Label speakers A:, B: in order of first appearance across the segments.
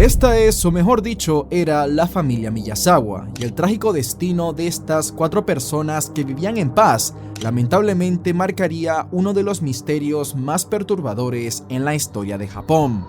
A: Esta es, o mejor dicho, era la familia Miyazawa, y el trágico destino de estas 4 personas que vivían en paz lamentablemente marcaría uno de los misterios más perturbadores en la historia de Japón.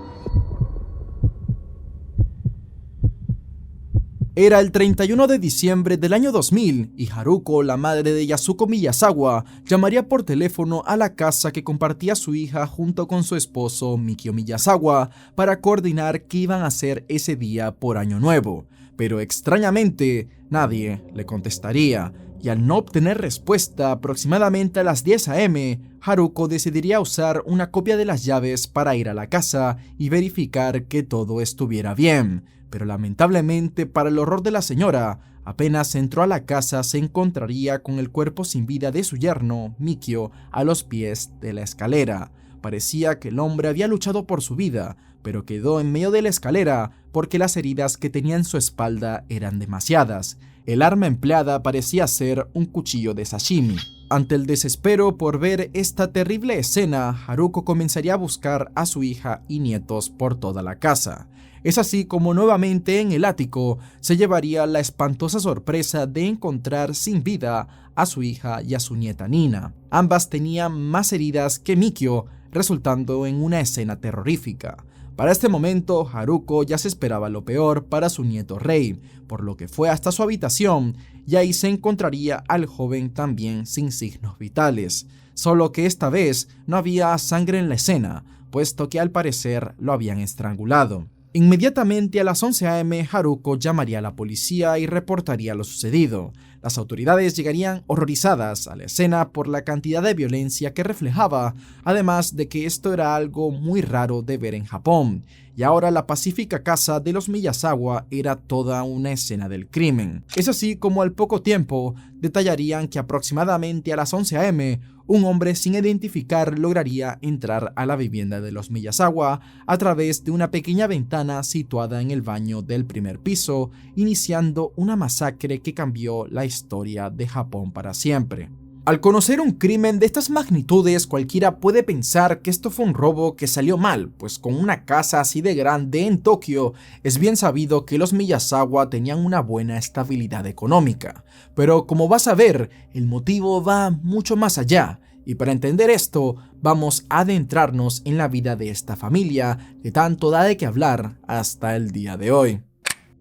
A: Era el 31 de diciembre del año 2000 y Haruko, la madre de Yasuko Miyazawa, llamaría por teléfono a la casa que compartía su hija junto con su esposo Mikio Miyazawa para coordinar qué iban a hacer ese día por Año Nuevo. Pero extrañamente, nadie le contestaría, y al no obtener respuesta aproximadamente a las 10 am, Haruko decidiría usar una copia de las llaves para ir a la casa y verificar que todo estuviera bien. Pero lamentablemente, para el horror de la señora, apenas entró a la casa se encontraría con el cuerpo sin vida de su yerno, Mikio, a los pies de la escalera. Parecía que el hombre había luchado por su vida, pero quedó en medio de la escalera porque las heridas que tenía en su espalda eran demasiadas. El arma empleada parecía ser un cuchillo de sashimi. Ante el desespero por ver esta terrible escena, Haruko comenzaría a buscar a su hija y nietos por toda la casa. Es así como nuevamente en el ático se llevaría la espantosa sorpresa de encontrar sin vida a su hija y a su nieta Nina. Ambas tenían más heridas que Mikio, resultando en una escena terrorífica. Para este momento, Haruko ya se esperaba lo peor para su nieto Rei, por lo que fue hasta su habitación y ahí se encontraría al joven también sin signos vitales. Solo que esta vez no había sangre en la escena, puesto que al parecer lo habían estrangulado. Inmediatamente a las 11 am, Haruko llamaría a la policía y reportaría lo sucedido. Las autoridades llegarían horrorizadas a la escena por la cantidad de violencia que reflejaba, además de que esto era algo muy raro de ver en Japón, y ahora la pacífica casa de los Miyazawa era toda una escena del crimen. Es así como al poco tiempo detallarían que aproximadamente a las 11 am, un hombre sin identificar lograría entrar a la vivienda de los Miyazawa a través de una pequeña ventana situada en el baño del primer piso, iniciando una masacre que cambió la historia de Japón para siempre. Al conocer un crimen de estas magnitudes, cualquiera puede pensar que esto fue un robo que salió mal, pues con una casa así de grande en Tokio, es bien sabido que los Miyazawa tenían una buena estabilidad económica. Pero como vas a ver, el motivo va mucho más allá, y para entender esto, vamos a adentrarnos en la vida de esta familia, que tanto da de qué hablar hasta el día de hoy.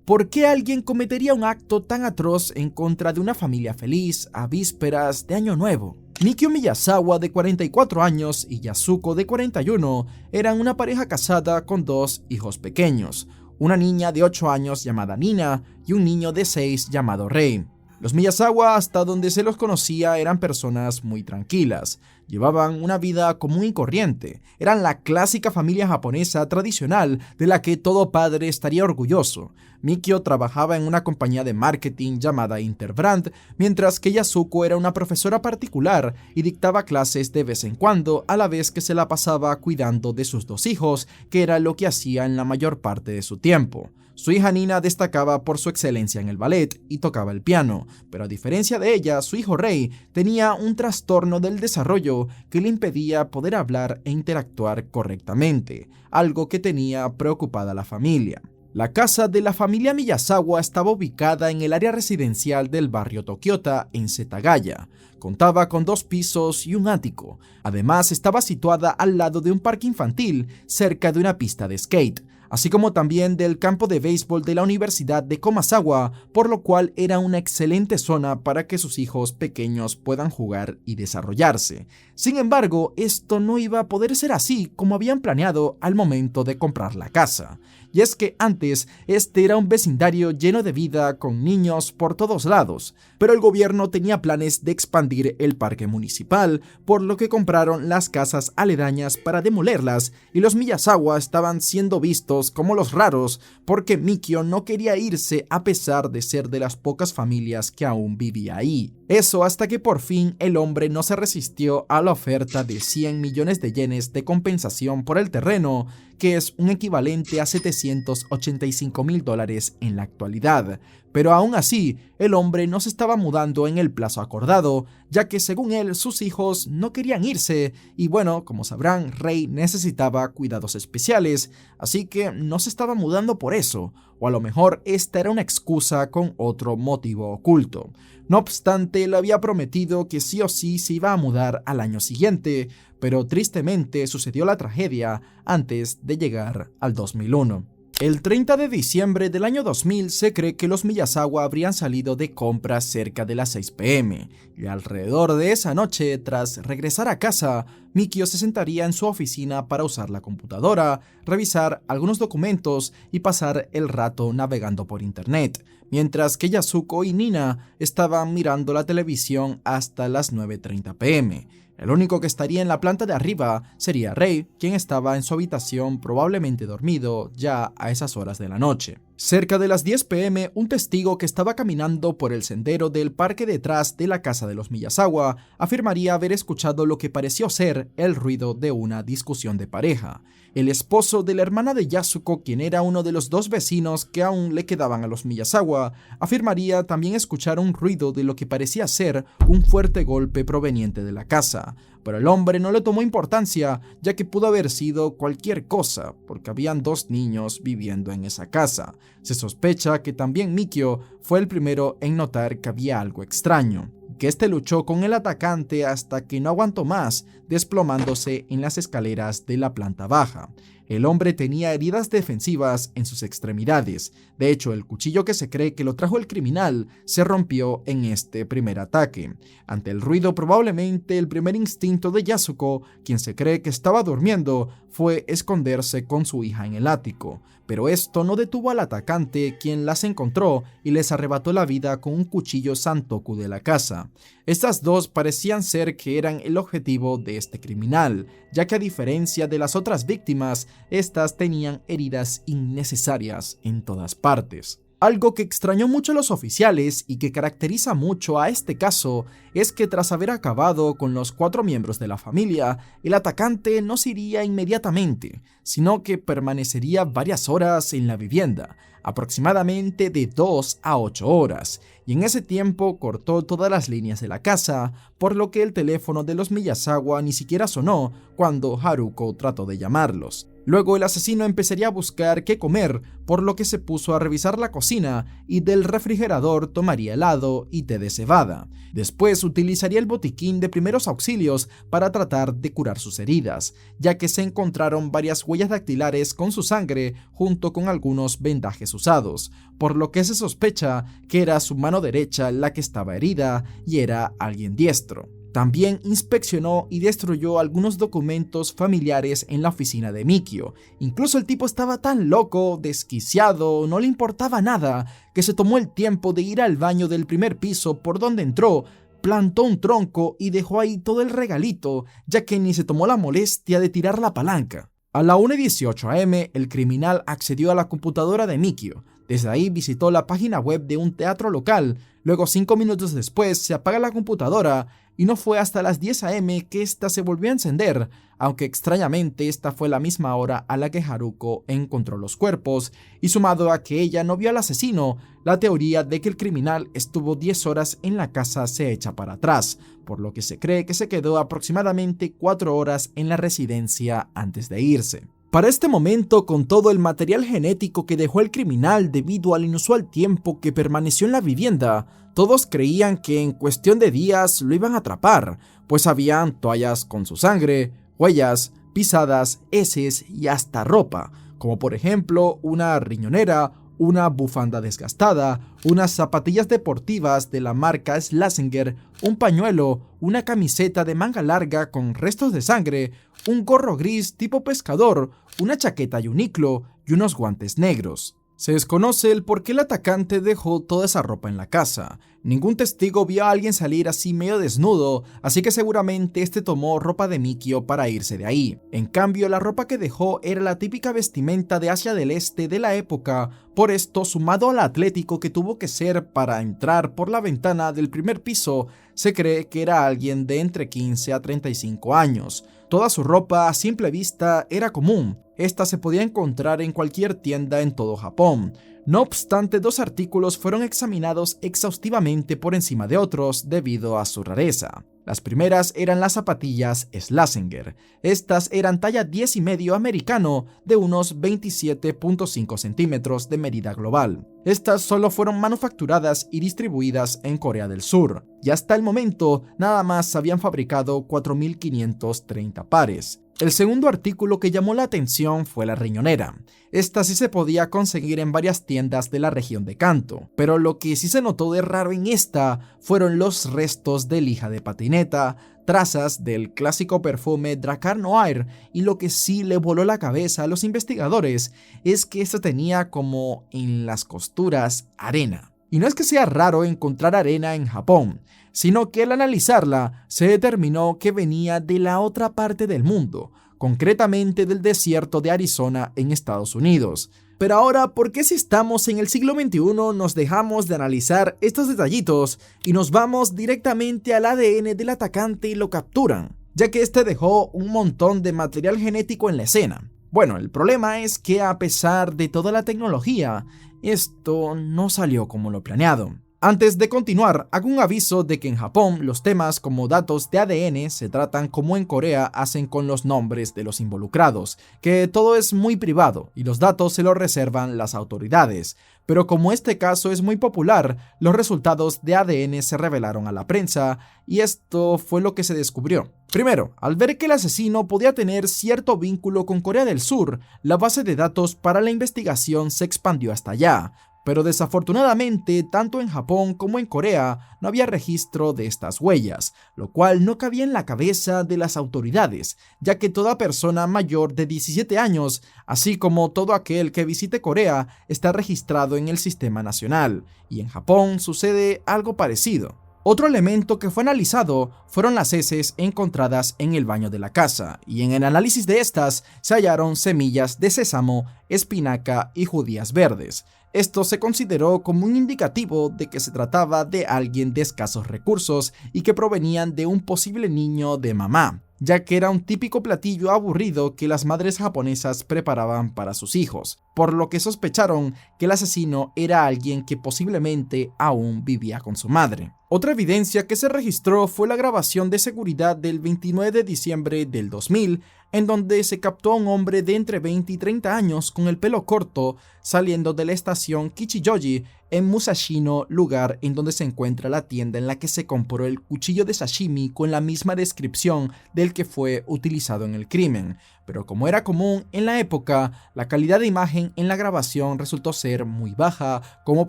A: ¿Por qué alguien cometería un acto tan atroz en contra de una familia feliz a vísperas de Año Nuevo? Mikio Miyazawa, de 44 años, y Yasuko, de 41, eran una pareja casada con 2 hijos pequeños, una niña de 8 años llamada Nina y un niño de 6 llamado Rei. Los Miyazawa, hasta donde se los conocía, eran personas muy tranquilas, llevaban una vida común y corriente, eran la clásica familia japonesa tradicional de la que todo padre estaría orgulloso. Mikio trabajaba en una compañía de marketing llamada Interbrand, mientras que Yasuko era una profesora particular y dictaba clases de vez en cuando, a la vez que se la pasaba cuidando de sus 2 hijos, que era lo que hacía en la mayor parte de su tiempo. Su hija Nina destacaba por su excelencia en el ballet y tocaba el piano, pero a diferencia de ella, su hijo Rei tenía un trastorno del desarrollo que le impedía poder hablar e interactuar correctamente, algo que tenía preocupada a la familia. La casa de la familia Miyazawa estaba ubicada en el área residencial del barrio Tokiota, en Setagaya. Contaba con 2 pisos y un ático. Además, estaba situada al lado de un parque infantil, cerca de una pista de skate, así como también del campo de béisbol de la Universidad de Komazawa, por lo cual era una excelente zona para que sus hijos pequeños puedan jugar y desarrollarse. Sin embargo, esto no iba a poder ser así como habían planeado al momento de comprar la casa. Y es que antes este era un vecindario lleno de vida con niños por todos lados, pero el gobierno tenía planes de expandir el parque municipal, por lo que compraron las casas aledañas para demolerlas, y los Miyazawa estaban siendo vistos como los raros porque Mikio no quería irse a pesar de ser de las pocas familias que aún vivía ahí. Eso hasta que por fin el hombre no se resistió a la oferta de 100 millones de yenes de compensación por el terreno que es un equivalente a $785,000 en la actualidad. Pero aún así, el hombre no se estaba mudando en el plazo acordado, ya que según él, sus hijos no querían irse, y bueno, como sabrán, Ray necesitaba cuidados especiales, así que no se estaba mudando por eso, o a lo mejor esta era una excusa con otro motivo oculto. No obstante, le había prometido que sí o sí se iba a mudar al año siguiente, pero tristemente sucedió la tragedia antes de llegar al 2001. El 30 de diciembre del año 2000 se cree que los Miyazawa habrían salido de compras cerca de las 6 p.m. y alrededor de esa noche, tras regresar a casa, Mikio se sentaría en su oficina para usar la computadora, revisar algunos documentos y pasar el rato navegando por internet, mientras que Yasuko y Nina estaban mirando la televisión hasta las 9:30 p.m. El único que estaría en la planta de arriba sería Ray, quien estaba en su habitación probablemente dormido ya a esas horas de la noche. Cerca de las 10 p.m, un testigo que estaba caminando por el sendero del parque detrás de la casa de los Miyazawa afirmaría haber escuchado lo que pareció ser el ruido de una discusión de pareja. El esposo de la hermana de Yasuko, quien era uno de los 2 vecinos que aún le quedaban a los Miyazawa, afirmaría también escuchar un ruido de lo que parecía ser un fuerte golpe proveniente de la casa. Pero el hombre no le tomó importancia, ya que pudo haber sido cualquier cosa, porque habían 2 niños viviendo en esa casa. Se sospecha que también Mikio fue el primero en notar que había algo extraño, que este luchó con el atacante hasta que no aguantó más, desplomándose en las escaleras de la planta baja. El hombre tenía heridas defensivas en sus extremidades. De hecho, el cuchillo que se cree que lo trajo el criminal se rompió en este primer ataque. Ante el ruido, probablemente el primer instinto de Yasuko, quien se cree que estaba durmiendo, fue esconderse con su hija en el ático. Pero esto no detuvo al atacante, quien las encontró y les arrebató la vida con un cuchillo santoku de la casa. Estas 2 parecían ser que eran el objetivo de este criminal, ya que a diferencia de las otras víctimas, estas tenían heridas innecesarias en todas partes. Algo que extrañó mucho a los oficiales y que caracteriza mucho a este caso es que tras haber acabado con los 4 miembros de la familia, el atacante no se iría inmediatamente, sino que permanecería varias horas en la vivienda, aproximadamente de 2 a 8 horas, y en ese tiempo cortó todas las líneas de la casa, por lo que el teléfono de los Miyazawa ni siquiera sonó cuando Haruko trató de llamarlos. Luego el asesino empezaría a buscar qué comer, por lo que se puso a revisar la cocina y del refrigerador tomaría helado y té de cebada. Después utilizaría el botiquín de primeros auxilios para tratar de curar sus heridas, ya que se encontraron varias huellas dactilares con su sangre junto con algunos vendajes usados, por lo que se sospecha que era su mano derecha la que estaba herida y era alguien diestro. También inspeccionó y destruyó algunos documentos familiares en la oficina de Mikio. Incluso el tipo estaba tan loco, desquiciado, no le importaba nada, que se tomó el tiempo de ir al baño del primer piso por donde entró, plantó un tronco y dejó ahí todo el regalito, ya que ni se tomó la molestia de tirar la palanca. A la 1:18 a.m., el criminal accedió a la computadora de Mikio. Desde ahí visitó la página web de un teatro local. Luego, 5 minutos después, se apaga la computadora y no fue hasta las 10 a.m. que ésta se volvió a encender, aunque extrañamente esta fue la misma hora a la que Haruko encontró los cuerpos, y sumado a que ella no vio al asesino, la teoría de que el criminal estuvo 10 horas en la casa se echa para atrás, por lo que se cree que se quedó aproximadamente 4 horas en la residencia antes de irse. Para este momento, con todo el material genético que dejó el criminal debido al inusual tiempo que permaneció en la vivienda, todos creían que en cuestión de días lo iban a atrapar, pues habían toallas con su sangre, huellas, pisadas, heces y hasta ropa, como por ejemplo una riñonera, una bufanda desgastada, unas zapatillas deportivas de la marca Schlesinger, un pañuelo, una camiseta de manga larga con restos de sangre, un gorro gris tipo pescador, una chaqueta Uniqlo y unos guantes negros. Se desconoce el por qué el atacante dejó toda esa ropa en la casa. Ningún testigo vio a alguien salir así medio desnudo, así que seguramente este tomó ropa de Mikio para irse de ahí. En cambio, la ropa que dejó era la típica vestimenta de Asia del Este de la época, por esto, sumado al atlético que tuvo que ser para entrar por la ventana del primer piso, se cree que era alguien de entre 15 a 35 años. Toda su ropa a simple vista era común, Esta se podía encontrar en cualquier tienda en todo Japón. No obstante, 2 artículos fueron examinados exhaustivamente por encima de otros debido a su rareza. Las primeras eran las zapatillas Schlesinger. Estas eran talla 10,5 americano de unos 27.5 centímetros de medida global. Estas solo fueron manufacturadas y distribuidas en Corea del Sur, y hasta el momento nada más se habían fabricado 4.530 pares. El segundo artículo que llamó la atención fue la riñonera. Esta sí se podía conseguir en varias tiendas de la región de Kanto, pero lo que sí se notó de raro en esta fueron los restos de lija de patineta, trazas del clásico perfume Drakkar Noir, y lo que sí le voló la cabeza a los investigadores es que esta tenía como en las costuras arena. Y no es que sea raro encontrar arena en Japón, sino que al analizarla se determinó que venía de la otra parte del mundo, concretamente del desierto de Arizona en Estados Unidos. Pero ahora, ¿por qué si estamos en el siglo XXI nos dejamos de analizar estos detallitos y nos vamos directamente al ADN del atacante y lo capturan? Ya que este dejó un montón de material genético en la escena. Bueno, el problema es que a pesar de toda la tecnología, esto no salió como lo planeado. Antes de continuar, hago un aviso de que en Japón los temas como datos de ADN se tratan como en Corea hacen con los nombres de los involucrados, que todo es muy privado y los datos se los reservan las autoridades. Pero como este caso es muy popular, los resultados de ADN se revelaron a la prensa y esto fue lo que se descubrió. Primero, al ver que el asesino podía tener cierto vínculo con Corea del Sur, la base de datos para la investigación se expandió hasta allá. Pero desafortunadamente, tanto en Japón como en Corea no había registro de estas huellas, lo cual no cabía en la cabeza de las autoridades, ya que toda persona mayor de 17 años, así como todo aquel que visite Corea, está registrado en el sistema nacional, y en Japón sucede algo parecido. Otro elemento que fue analizado fueron las heces encontradas en el baño de la casa, y en el análisis de estas se hallaron semillas de sésamo, espinaca y judías verdes. Esto se consideró como un indicativo de que se trataba de alguien de escasos recursos y que provenían de un posible niño de mamá, ya que era un típico platillo aburrido que las madres japonesas preparaban para sus hijos, por lo que sospecharon que el asesino era alguien que posiblemente aún vivía con su madre. Otra evidencia que se registró fue la grabación de seguridad del 29 de diciembre del 2000, en donde se captó a un hombre de entre 20 y 30 años con el pelo corto saliendo de la estación Kichijoji en Musashino, lugar en donde se encuentra la tienda en la que se compró el cuchillo de sashimi con la misma descripción del que fue utilizado en el crimen. Pero como era común en la época, la calidad de imagen en la grabación resultó ser muy baja como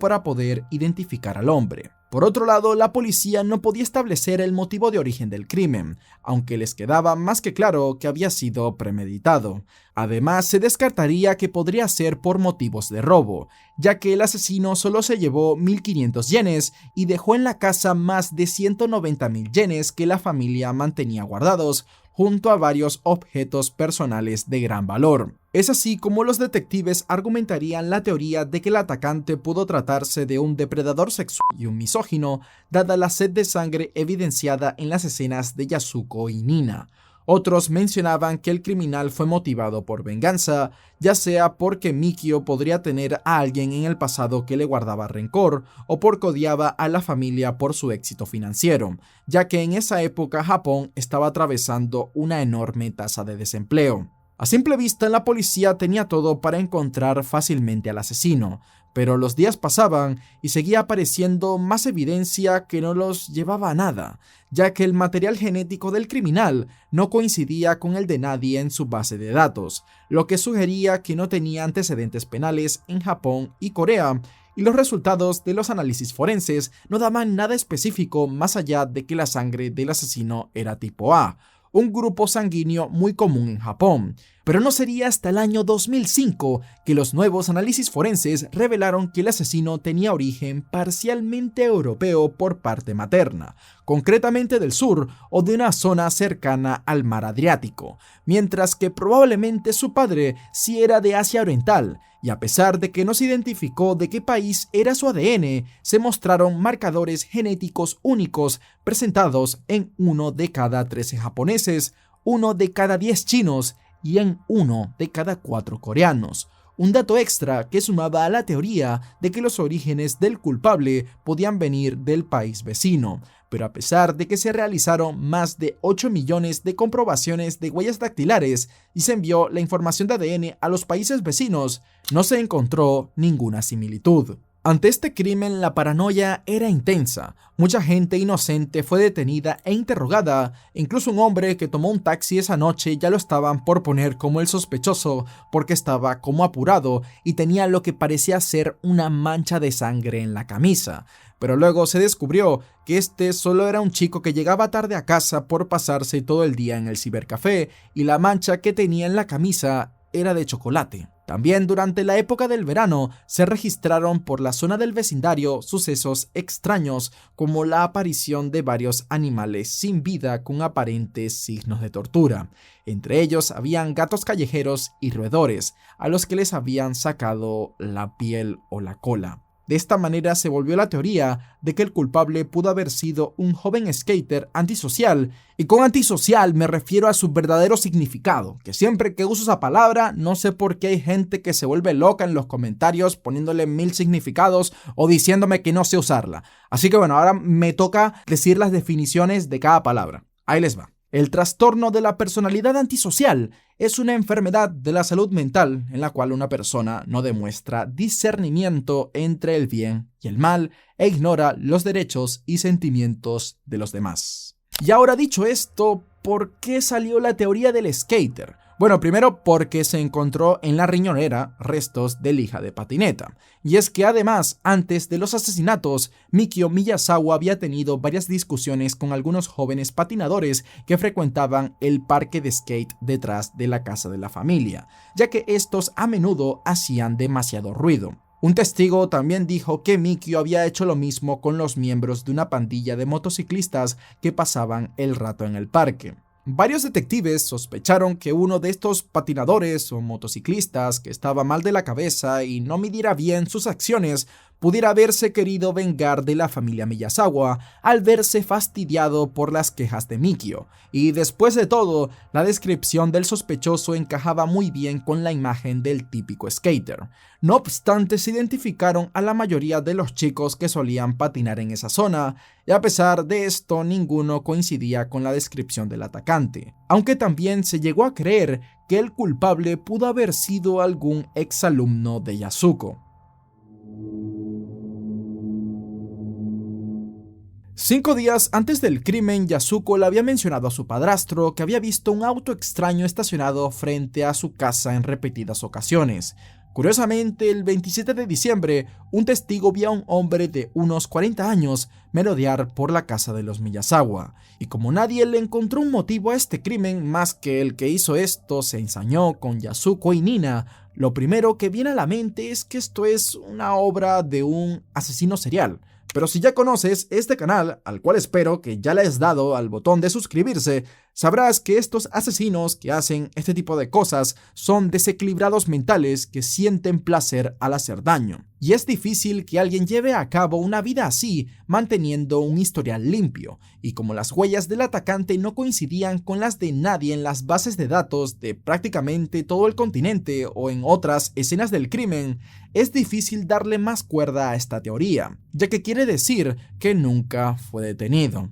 A: para poder identificar al hombre. Por otro lado, la policía no podía establecer el motivo de origen del crimen, aunque les quedaba más que claro que había sido premeditado. Además, se descartaría que podría ser por motivos de robo, ya que el asesino solo se llevó 1.500 yenes y dejó en la casa más de 190.000 yenes que la familia mantenía guardados, junto a varios objetos personales de gran valor. Es así como los detectives argumentarían la teoría de que el atacante pudo tratarse de un depredador sexual y un misógino, dada la sed de sangre evidenciada en las escenas de Yasuko y Nina. Otros mencionaban que el criminal fue motivado por venganza, ya sea porque Mikio podría tener a alguien en el pasado que le guardaba rencor, o porque odiaba a la familia por su éxito financiero, ya que en esa época Japón estaba atravesando una enorme tasa de desempleo. A simple vista, la policía tenía todo para encontrar fácilmente al asesino, pero los días pasaban y seguía apareciendo más evidencia que no los llevaba a nada, ya que el material genético del criminal no coincidía con el de nadie en su base de datos, lo que sugería que no tenía antecedentes penales en Japón y Corea, y los resultados de los análisis forenses no daban nada específico más allá de que la sangre del asesino era tipo A, un grupo sanguíneo muy común en Japón. Pero no sería hasta el año 2005 que los nuevos análisis forenses revelaron que el asesino tenía origen parcialmente europeo por parte materna, concretamente del sur o de una zona cercana al mar Adriático, mientras que probablemente su padre sí era de Asia Oriental, y a pesar de que no se identificó de qué país era su ADN, se mostraron marcadores genéticos únicos presentados en 1 de cada 13 japoneses, 1 de cada 10 chinos y en 1 de cada 4 coreanos. Un dato extra que sumaba a la teoría de que los orígenes del culpable podían venir del país vecino. Pero a pesar de que se realizaron más de 8 millones de comprobaciones de huellas dactilares y se envió la información de ADN a los países vecinos, no se encontró ninguna similitud. Ante este crimen, la paranoia era intensa. Mucha gente inocente fue detenida e interrogada. Incluso un hombre que tomó un taxi esa noche ya lo estaban por poner como el sospechoso porque estaba como apurado y tenía lo que parecía ser una mancha de sangre en la camisa. Pero luego se descubrió que este solo era un chico que llegaba tarde a casa por pasarse todo el día en el cibercafé y la mancha que tenía en la camisa era de chocolate. También durante la época del verano se registraron por la zona del vecindario sucesos extraños como la aparición de varios animales sin vida con aparentes signos de tortura. Entre ellos habían gatos callejeros y roedores a los que les habían sacado la piel o la cola. De esta manera se volvió la teoría de que el culpable pudo haber sido un joven skater antisocial, y con antisocial me refiero a su verdadero significado, que siempre que uso esa palabra no sé por qué hay gente que se vuelve loca en los comentarios poniéndole 1000 significados o diciéndome que no sé usarla. Así que bueno, ahora me toca decir las definiciones de cada palabra. Ahí les va. El trastorno de la personalidad antisocial es una enfermedad de la salud mental en la cual una persona no demuestra discernimiento entre el bien y el mal e ignora los derechos y sentimientos de los demás. Y ahora dicho esto, ¿por qué salió la teoría del skater? Bueno, primero porque se encontró en la riñonera restos de lija de patineta. Y es que además, antes de los asesinatos, Mikio Miyazawa había tenido varias discusiones con algunos jóvenes patinadores que frecuentaban el parque de skate detrás de la casa de la familia, ya que estos a menudo hacían demasiado ruido. Un testigo también dijo que Mikio había hecho lo mismo con los miembros de una pandilla de motociclistas que pasaban el rato en el parque. Varios detectives sospecharon que uno de estos patinadores o motociclistas que estaba mal de la cabeza y no midiera bien sus acciones pudiera haberse querido vengar de la familia Miyazawa al verse fastidiado por las quejas de Mikio, y después de todo, la descripción del sospechoso encajaba muy bien con la imagen del típico skater. No obstante, se identificaron a la mayoría de los chicos que solían patinar en esa zona, y a pesar de esto, ninguno coincidía con la descripción del atacante, aunque también se llegó a creer que el culpable pudo haber sido algún exalumno de Yasuko. 5 días antes del crimen, Yasuko le había mencionado a su padrastro que había visto un auto extraño estacionado frente a su casa en repetidas ocasiones. Curiosamente, el 27 de diciembre, un testigo vio a un hombre de unos 40 años merodear por la casa de los Miyazawa, y como nadie le encontró un motivo a este crimen más que el que hizo esto se ensañó con Yasuko y Nina, lo primero que viene a la mente es que esto es una obra de un asesino serial. Pero si ya conoces este canal, al cual espero que ya le hayas dado al botón de suscribirse, sabrás que estos asesinos que hacen este tipo de cosas son desequilibrados mentales que sienten placer al hacer daño. Y es difícil que alguien lleve a cabo una vida así manteniendo un historial limpio, y como las huellas del atacante no coincidían con las de nadie en las bases de datos de prácticamente todo el continente o en otras escenas del crimen, es difícil darle más cuerda a esta teoría, ya que quiere decir que nunca fue detenido.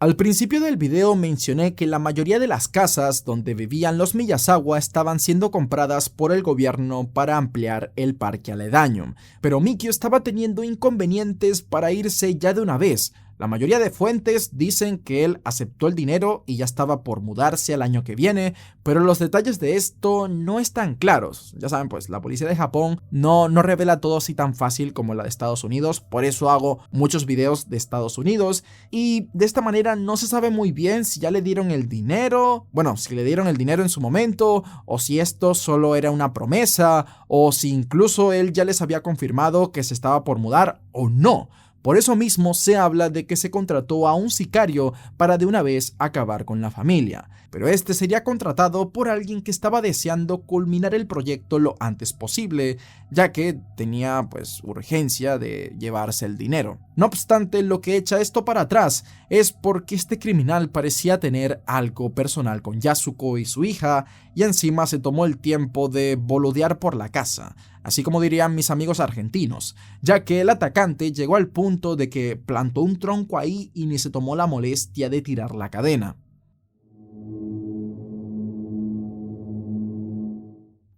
A: Al principio del video mencioné que la mayoría de las casas donde vivían los Miyazawa estaban siendo compradas por el gobierno para ampliar el parque aledaño, pero Mikio estaba teniendo inconvenientes para irse ya de una vez. La mayoría de fuentes dicen que él aceptó el dinero y ya estaba por mudarse al año que viene, pero los detalles de esto no están claros. Ya saben, pues la policía de Japón no revela todo así tan fácil como la de Estados Unidos, por eso hago muchos videos de Estados Unidos, y de esta manera no se sabe muy bien si ya le dieron el dinero, bueno, si le dieron el dinero en su momento, o si esto solo era una promesa, o si incluso él ya les había confirmado que se estaba por mudar o no. Por eso mismo se habla de que se contrató a un sicario para de una vez acabar con la familia, pero este sería contratado por alguien que estaba deseando culminar el proyecto lo antes posible, ya que tenía urgencia de llevarse el dinero. No obstante, lo que echa esto para atrás es porque este criminal parecía tener algo personal con Yasuko y su hija, y encima se tomó el tiempo de boludear por la casa, así como dirían mis amigos argentinos, ya que el atacante llegó al punto de que plantó un tronco ahí y ni se tomó la molestia de tirar la cadena.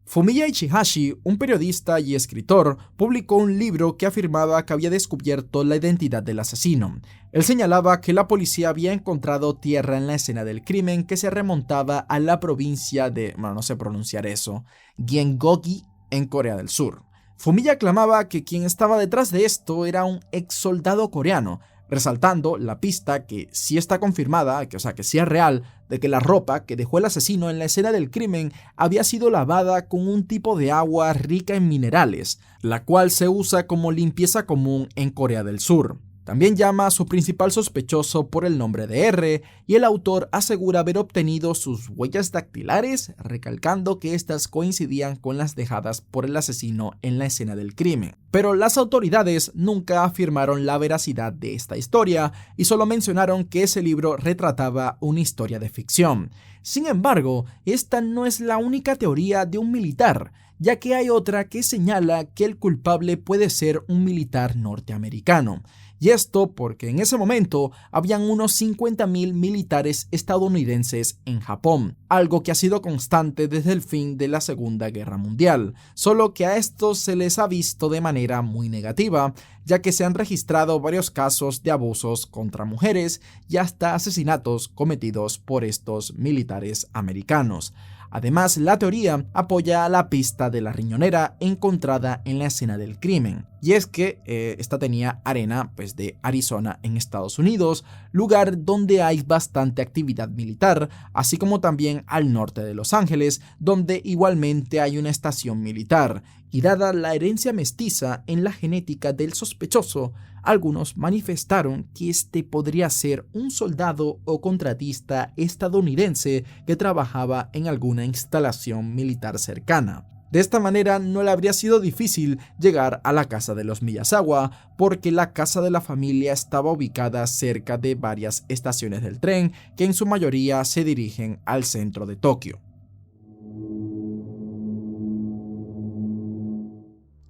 A: Fumiya Ichihashi, un periodista y escritor, publicó un libro que afirmaba que había descubierto la identidad del asesino. Él señalaba que la policía había encontrado tierra en la escena del crimen que se remontaba a la provincia de, no sé pronunciar eso, Gyeonggi, en Corea del Sur. Fumiya clamaba que quien estaba detrás de esto era un ex soldado coreano, resaltando la pista que sí está confirmada, que sí es real, de que la ropa que dejó el asesino en la escena del crimen había sido lavada con un tipo de agua rica en minerales, la cual se usa como limpieza común en Corea del Sur. También llama a su principal sospechoso por el nombre de R, y el autor asegura haber obtenido sus huellas dactilares, recalcando que estas coincidían con las dejadas por el asesino en la escena del crimen. Pero las autoridades nunca afirmaron la veracidad de esta historia y solo mencionaron que ese libro retrataba una historia de ficción. Sin embargo, esta no es la única teoría de un militar, ya que hay otra que señala que el culpable puede ser un militar norteamericano. Y esto porque en ese momento habían unos 50.000 militares estadounidenses en Japón, algo que ha sido constante desde el fin de la Segunda Guerra Mundial, solo que a estos se les ha visto de manera muy negativa, ya que se han registrado varios casos de abusos contra mujeres y hasta asesinatos cometidos por estos militares americanos. Además, la teoría apoya la pista de la riñonera encontrada en la escena del crimen, y es que esta tenía arena de Arizona en Estados Unidos, lugar donde hay bastante actividad militar, así como también al norte de Los Ángeles, donde igualmente hay una estación militar, y dada la herencia mestiza en la genética del sospechoso, algunos manifestaron que este podría ser un soldado o contratista estadounidense que trabajaba en alguna instalación militar cercana. De esta manera no le habría sido difícil llegar a la casa de los Miyazawa, porque la casa de la familia estaba ubicada cerca de varias estaciones del tren que en su mayoría se dirigen al centro de Tokio.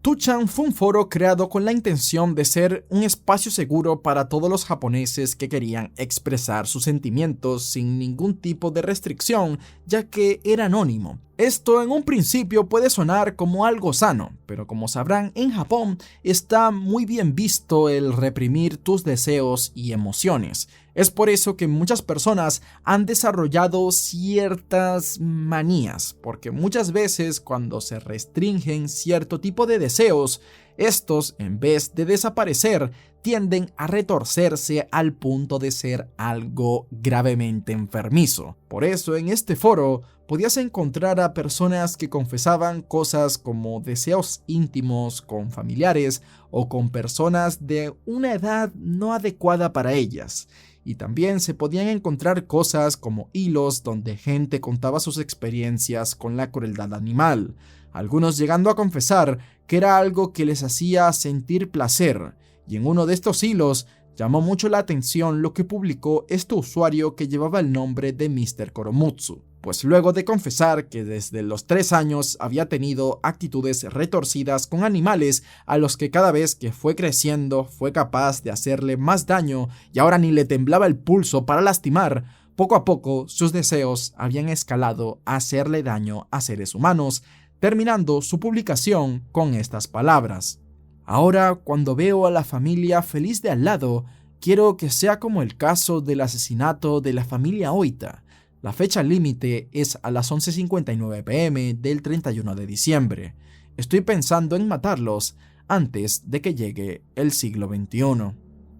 A: 2chan fue un foro creado con la intención de ser un espacio seguro para todos los japoneses que querían expresar sus sentimientos sin ningún tipo de restricción, ya que era anónimo. Esto en un principio puede sonar como algo sano, pero como sabrán, en Japón está muy bien visto el reprimir tus deseos y emociones. Es por eso que muchas personas han desarrollado ciertas manías, porque muchas veces cuando se restringen cierto tipo de deseos, estos, en vez de desaparecer, tienden a retorcerse al punto de ser algo gravemente enfermizo. Por eso en este foro podías encontrar a personas que confesaban cosas como deseos íntimos con familiares o con personas de una edad no adecuada para ellas. Y también se podían encontrar cosas como hilos donde gente contaba sus experiencias con la crueldad animal, algunos llegando a confesar que era algo que les hacía sentir placer, y en uno de estos hilos llamó mucho la atención lo que publicó este usuario que llevaba el nombre de Mr. Koromutsu, pues luego de confesar que desde los 3 años había tenido actitudes retorcidas con animales a los que cada vez que fue creciendo fue capaz de hacerle más daño y ahora ni le temblaba el pulso para lastimar, poco a poco sus deseos habían escalado a hacerle daño a seres humanos, terminando su publicación con estas palabras: ahora, cuando veo a la familia feliz de al lado, quiero que sea como el caso del asesinato de la familia Oita. La fecha límite es a las 11:59 p.m. del 31 de diciembre. Estoy pensando en matarlos antes de que llegue el siglo XXI.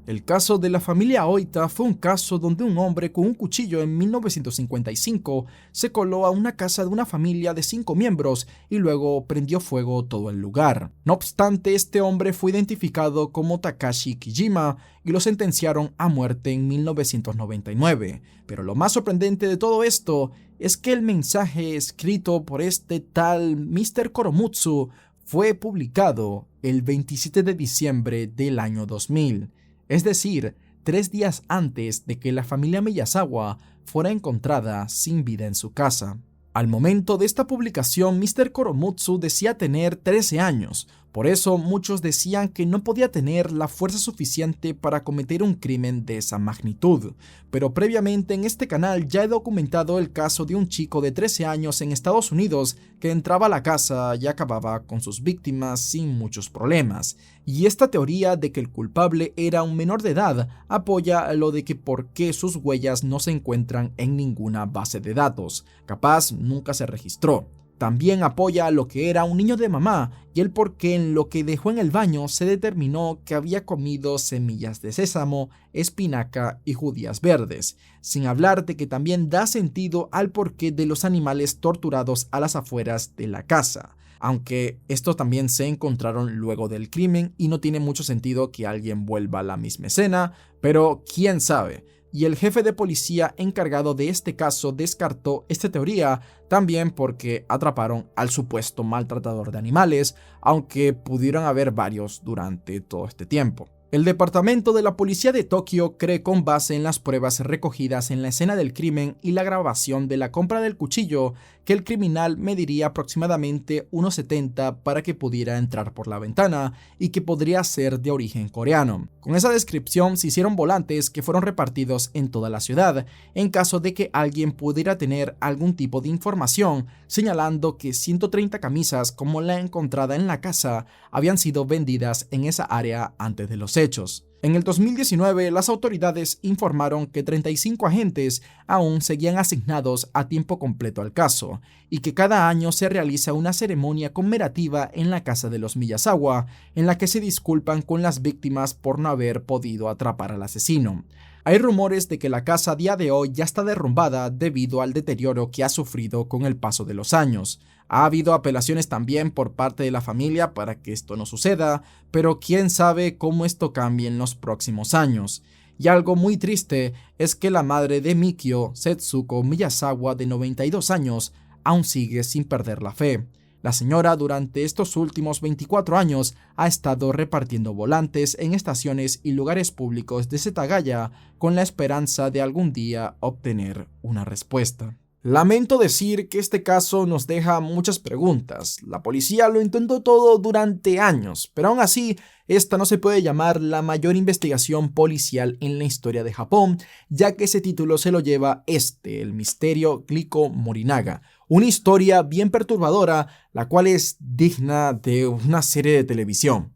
A: El caso de la familia Oita fue un caso donde un hombre con un cuchillo en 1955 se coló a una casa de una familia de 5 miembros y luego prendió fuego todo el lugar. No obstante, este hombre fue identificado como Takashi Kijima y lo sentenciaron a muerte en 1999. Pero lo más sorprendente de todo esto es que el mensaje escrito por este tal Mr. Koromutsu fue publicado el 27 de diciembre del año 2000. Es decir, 3 días antes de que la familia Miyazawa fuera encontrada sin vida en su casa. Al momento de esta publicación, Mr. Koromutsu decía tener 13 años, por eso muchos decían que no podía tener la fuerza suficiente para cometer un crimen de esa magnitud. Pero previamente en este canal ya he documentado el caso de un chico de 13 años en Estados Unidos que entraba a la casa y acababa con sus víctimas sin muchos problemas. Y esta teoría de que el culpable era un menor de edad apoya lo de que por qué sus huellas no se encuentran en ninguna base de datos, capaz nunca se registró. También apoya lo que era un niño de mamá y el por qué en lo que dejó en el baño se determinó que había comido semillas de sésamo, espinaca y judías verdes, sin hablar de que también da sentido al porqué de los animales torturados a las afueras de la casa. Aunque estos también se encontraron luego del crimen y no tiene mucho sentido que alguien vuelva a la misma escena, pero quién sabe. Y el jefe de policía encargado de este caso descartó esta teoría también porque atraparon al supuesto maltratador de animales, aunque pudieron haber varios durante todo este tiempo. El departamento de la policía de Tokio cree, con base en las pruebas recogidas en la escena del crimen y la grabación de la compra del cuchillo, que el criminal mediría aproximadamente 1,70 para que pudiera entrar por la ventana y que podría ser de origen coreano. Con esa descripción se hicieron volantes que fueron repartidos en toda la ciudad en caso de que alguien pudiera tener algún tipo de información señalando que 130 camisas como la encontrada en la casa habían sido vendidas en esa área antes de los hechos. En el 2019, las autoridades informaron que 35 agentes aún seguían asignados a tiempo completo al caso y que cada año se realiza una ceremonia conmemorativa en la casa de los Miyazawa en la que se disculpan con las víctimas por no haber podido atrapar al asesino. Hay rumores de que la casa a día de hoy ya está derrumbada debido al deterioro que ha sufrido con el paso de los años. Ha habido apelaciones también por parte de la familia para que esto no suceda, pero quién sabe cómo esto cambie en los próximos años. Y algo muy triste es que la madre de Mikio, Setsuko Miyazawa, de 92 años, aún sigue sin perder la fe. La señora durante estos últimos 24 años ha estado repartiendo volantes en estaciones y lugares públicos de Setagaya con la esperanza de algún día obtener una respuesta. Lamento decir que este caso nos deja muchas preguntas. La policía lo intentó todo durante años, pero aún así, esta no se puede llamar la mayor investigación policial en la historia de Japón, ya que ese título se lo lleva el misterio Glico Morinaga. Una historia bien perturbadora, la cual es digna de una serie de televisión.